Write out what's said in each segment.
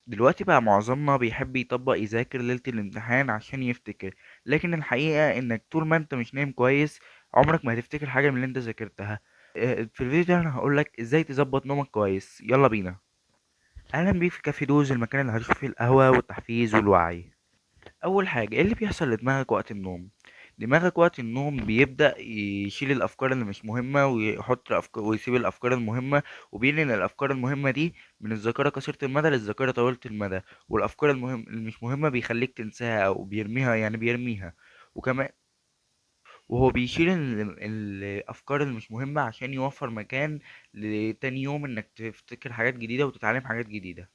دلوقتي بقى معظمنا بيحب يطبق يذاكر ليلة الامتحان عشان يفتكر، لكن الحقيقة انك طول ما انت مش نايم كويس عمرك ما هتفتكر حاجة من اللي انت ذاكرتها. في الفيديو ده انا هقولك ازاي تظبط نومك كويس. يلا بينا. اهلا بيك في كافي دوز، المكان اللي هتشوف فيه القهوة والتحفيز والوعي. اول حاجة، ايه اللي بيحصل لدماغك وقت النوم؟ دماغك وقت النوم بيبدأ يشيل الافكار اللي مش مهمة ويحط الافكار ويسيب الافكار المهمة، وبينقل الافكار المهمة دي من الذاكرة قصيرة المدى للذاكرة طويلة المدى. والافكار اللي مش مهمة بيخليك تنساها او بيرميها، يعني بيرميها. وكمان وهو بيشيل الافكار اللي مش مهمة عشان يوفر مكان لتاني يوم انك تفتكر حاجات جديدة وتتعلم حاجات جديدة.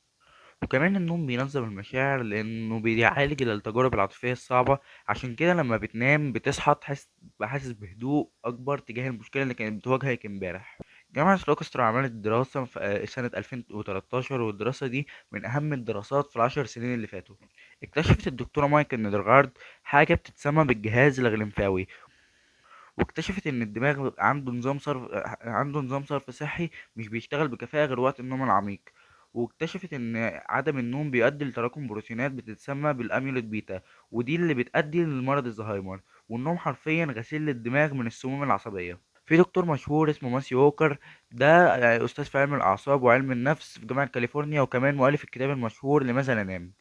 وكمان النوم بينظم المشاعر لأنه بيعالج التجارب العاطفية الصعبة. عشان كده لما بتنام بتصحى حاسس بهدوء أكبر تجاه المشكلة اللي كانت بتواجهك امبارح. جامعة روكستر عملت دراسة في سنة 2013، والدراسة دي من أهم الدراسات في ال10 سنين اللي فاتوا. اكتشفت الدكتورة مايكل نيدرغارد حاجة بتتسمى بالجهاز الغليمفاوي، واكتشفت ان الدماغ عنده نظام صرف صحي مش بيشتغل بكفاءة غير وقت النوم العميق. واكتشفت ان عدم النوم بيؤدي لتراكم بروتينات بتتسمى بالاميلود بيتا، ودي اللي بتؤدي لمرض الزهايمر. والنوم حرفيا غسيل للدماغ من السموم العصبية. في دكتور مشهور اسمه ماسيو ووكر، ده استاذ في علم الاعصاب وعلم النفس في جامعة كاليفورنيا، وكمان مؤلف الكتاب المشهور لماذا ننام.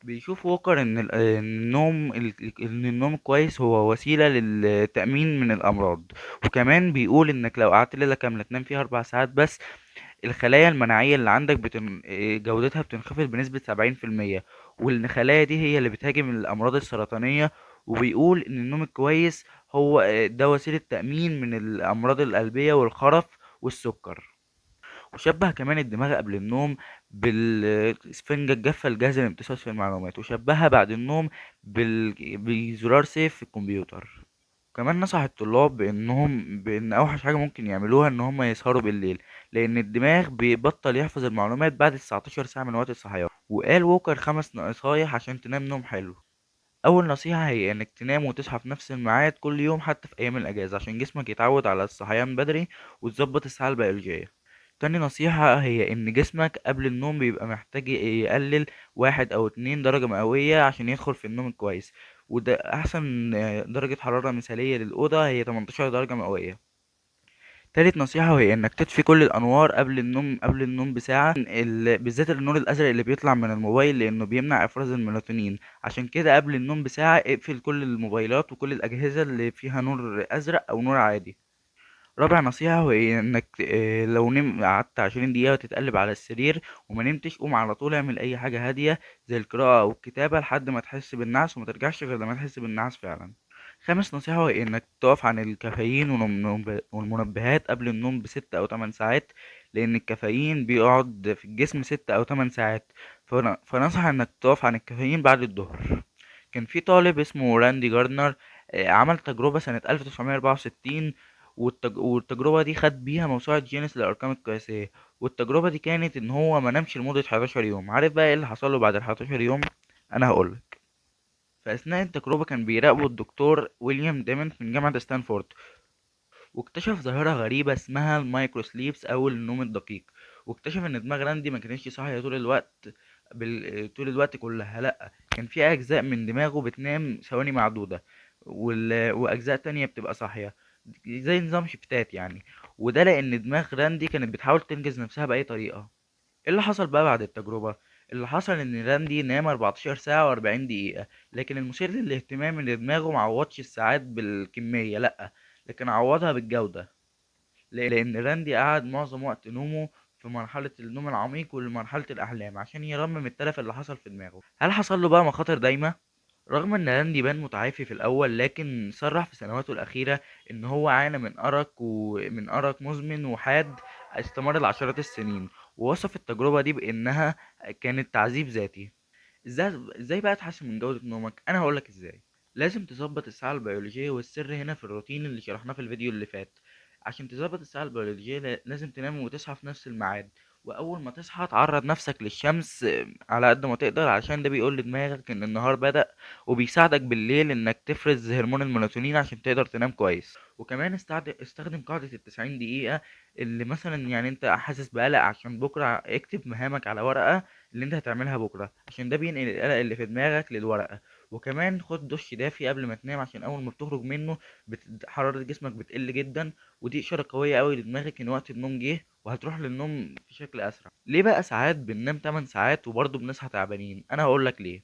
بيشوف ووكر ان النوم كويس هو وسيلة للتأمين من الأمراض. وكمان بيقول انك لو قعدت ليلة كاملة تنام فيها 4 ساعات بس، الخلايا المناعية اللي عندك جودتها بتنخفض بنسبة 70%، وان الخلايا دي هي اللي بتهاجم الأمراض السرطانية. وبيقول ان النوم الكويس هو ده وسيلة تأمين من الأمراض القلبية والخرف والسكر. وشبه كمان الدماغ قبل النوم بالإسفنجة الجافة لجهاز الامتصاص في المعلومات، وشبهها بعد النوم بزرار سيف في الكمبيوتر. كمان نصح الطلاب بأن أوحش حاجة ممكن يعملوها إن هم يسهروا بالليل، لأن الدماغ بيبطل يحفظ المعلومات بعد 19 ساعة من وقت الصحيان. وقال ووكر 5 نصايح عشان تنام نوم حلو. أول نصيحة هي إنك تنام وتصحى في نفس الميعاد كل يوم، حتى في أيام الأجازة، عشان جسمك يتعود على الصحيان بدري وتظبط الساعة البيولوجية. تاني نصيحة هي إن جسمك قبل النوم بيبقى محتاج يقلل 1 أو 2 درجة مئوية عشان يدخل في النوم الكويس. وده أحسن درجة حرارة مثالية للأوضة هي 18 درجة مئوية. تالت نصيحة وهي إنك تطفي كل الأنوار قبل النوم بساعة، بالذات النور الأزرق اللي بيطلع من الموبايل لأنه بيمنع إفراز الميلاتونين. عشان كده قبل النوم بساعة اقفل كل الموبايلات وكل الأجهزة اللي فيها نور أزرق أو نور عادي. رابع نصيحة وهي إنك لو قعدت 20 دقيقة وتتقلب على السرير وما نمتش، قوم على طول اعمل أي حاجة هادية زي القراءة أو الكتابة لحد ما تحس بالنعس، وما ترجعش غير لما تحس بالنعس فعلا. خامس نصيحة وهي إنك تقف عن الكافيين والمنبهات قبل النوم ب6 أو 8 ساعات، لأن الكافيين بيقعد في الجسم 6 أو 8 ساعات. فنصح إنك تقف عن الكافيين بعد الظهر. كان في طالب اسمه راندي جاردنر، عمل تجربة سنة 1964، والتجربة دي خد بيها موسوعة جينيس للأرقام القياسية. والتجربة دي كانت إن هو ما نامش لمدة 11 يوم. عارف بقى إيه اللي حصل له بعد ال 11 يوم؟ أنا هقولك. في أثناء التجربة كان بيراقبه الدكتور ويليام ديمنت من جامعة ستانفورد، واكتشف ظاهرة غريبة اسمها المايكرو سليبس أو النوم الدقيق. واكتشف إن دماغ راندي ما كانتش صاحية طول الوقت، طول الوقت كلها لأ، كان في أجزاء من دماغه بتنام ثواني معدودة، وأجزاء تانية بتبقى صاحية، زي نظام شفتات يعني. وده لأن دماغ راندي كانت بتحاول تنجز نفسها بأي طريقة. ايه اللي حصل بقى بعد التجربة؟ اللي حصل ان راندي نام 14 ساعة و40 دقيقة، لكن المثير للاهتمام ان دماغه معوضش الساعات بالكمية، لأ، لكن عوضها بالجودة. لأن راندي قعد معظم وقت نومه في مرحلة النوم العميق ومرحلة الأحلام عشان يرمم التلف اللي حصل في دماغه. هل حصل له بقى مخاطر دايمة؟ رغم ان راندي بان متعافي في الاول، لكن صرح في سنواته الاخيره ان هو عانى من ارق مزمن وحاد استمر لعشرات السنين. ووصف التجربه دي بانها كانت تعذيب ذاتي. ازاي بقى تحسن من جوده نومك؟ انا هقولك ازاي. لازم تظبط الساعه البيولوجيه، والسر هنا في الروتين اللي شرحناه في الفيديو اللي فات. عشان تظبط الساعه البيولوجيه لازم تنام وتصحى في نفس الميعاد، واول ما تصحى تعرض نفسك للشمس على قد ما تقدر، عشان ده بيقول لدماغك ان النهار بدأ، وبيساعدك بالليل انك تفرز هرمون الميلاتونين عشان تقدر تنام كويس. وكمان استخدم قاعدة ال90 دقيقة، اللي مثلا يعني انت حاسس بقلق عشان بكرة، اكتب مهامك على ورقة اللي انت هتعملها بكرة، عشان ده بينقل القلق اللي في دماغك للورقة. وكمان خد دش دافي قبل ما تنام، عشان اول ما بتخرج منه حرارة جسمك بتقل جدا، ودي إشارة قوية قوي لدماغك إن وقت النوم جه، وهتروح للنوم في شكل أسرع. ليه بقى ساعات بننام 8 ساعات وبرضه بنصحى تعبانين؟ أنا هقولك ليه.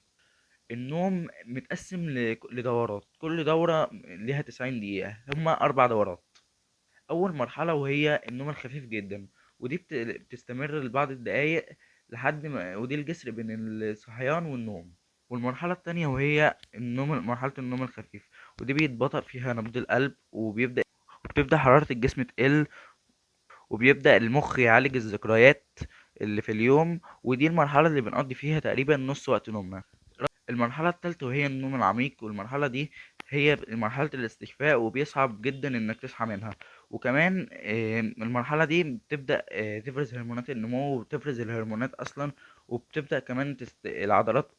النوم متقسم لدورات، كل دورة ليها 90 دقيقة، هما 4 دورات. أول مرحلة وهي النوم الخفيف جدا، ودي بتستمر لبعض الدقايق لحد ما، ودي الجسر بين الصحيان والنوم. والمرحلة التانية وهي مرحلة النوم الخفيف، ودي بيتبطأ فيها نبض القلب، وبتبدأ حرارة الجسم تقل، وبيبدأ المخ يعالج الذكريات اللي في اليوم، ودي المرحلة اللي بنقضي فيها تقريبا نص وقت نومنا. المرحلة التالتة وهي النوم العميق، والمرحلة دي هي مرحلة الاستشفاء، وبيصعب جدا انك تصحى منها. وكمان المرحلة دي بتبدأ تفرز هرمونات النمو، وبتفرز الهرمونات اصلا، وبتبدأ كمان العضلات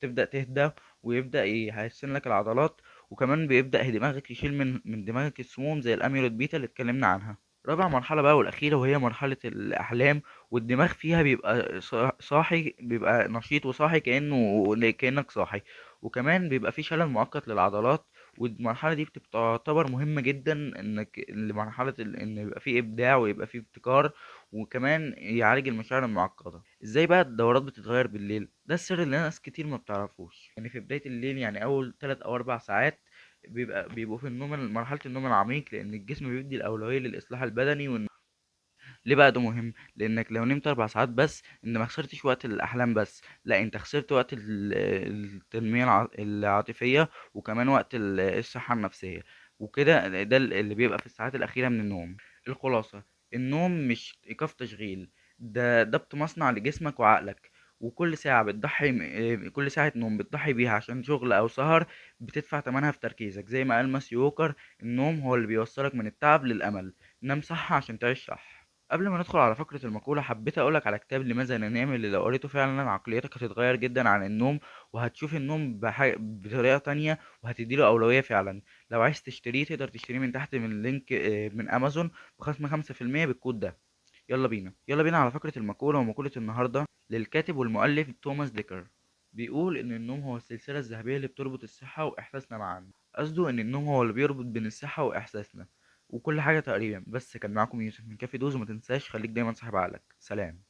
تبدأ تهدى، ويبدأ يحسن لك العضلات. وكمان بيبدأ دماغك يشيل من دماغك السموم زي الاميلود بيتا اللي اتكلمنا عنها. رابع مرحلة بقى والأخيرة وهي مرحلة الأحلام، والدماغ فيها بيبقى صاحي، بيبقى نشيط وصاحي كأنك صاحي. وكمان بيبقى في شلل مؤقت للعضلات. والمرحلة دي تعتبر مهمة جدا، انك لمرحلة ان يبقى في ابداع ويبقى في ابتكار، وكمان يعالج المشاعر المعقدة. ازاي بقى الدورات بتتغير بالليل؟ ده السر اللي ناس كتير ما بتعرفوش. يعني في بداية الليل، يعني اول 3 او 4 ساعات بيبقوا في مرحلة النوم العميق، لان الجسم بيدي الاولوية للاصلاح البدني. ليه بقى ده مهم؟ لانك لو نمت 4 ساعات بس، انت ما خسرتش وقت الاحلام بس، لا انت خسرت وقت التنمية العاطفية، وكمان وقت الصحة النفسية. وكده ده اللي بيبقى في الساعات الاخيرة من النوم. الخلاصة: النوم مش ايقاف تشغيل، ده ضبط مصنع لجسمك وعقلك. وكل ساعة كل ساعة نوم بتضحي بيها عشان شغل أو سهر، بتدفع تمنها في تركيزك. زي ما قال ماسيو ووكر: النوم هو اللي بيوصلك من التعب للأمل. نام صح عشان تعيش صح. قبل ما ندخل على فقرة المقولة، حبيت أقولك على كتاب لماذا ننام، اللي لو قريته فعلا عقليتك هتتغير جدا عن النوم، وهتشوف النوم بطريقة تانية، وهتديله أولوية فعلا. لو عايز تشتريه تقدر تشتريه من تحت من لينك من أمازون، بخصم 5% بالكود ده. يلا بينا على فقرة المقولة. ومقولة النهاردة للكاتب والمؤلف توماس ديكر، بيقول إن النوم هو السلسلة الذهبية اللي بتربط الصحة وإحساسنا معا. قصده إن النوم هو اللي بيربط بين الصحة وإحساسنا وكل حاجة تقريبا. بس كان معاكم يوسف من كافي دوز، وما تنساش خليك دايما صاحب عقلك. سلام.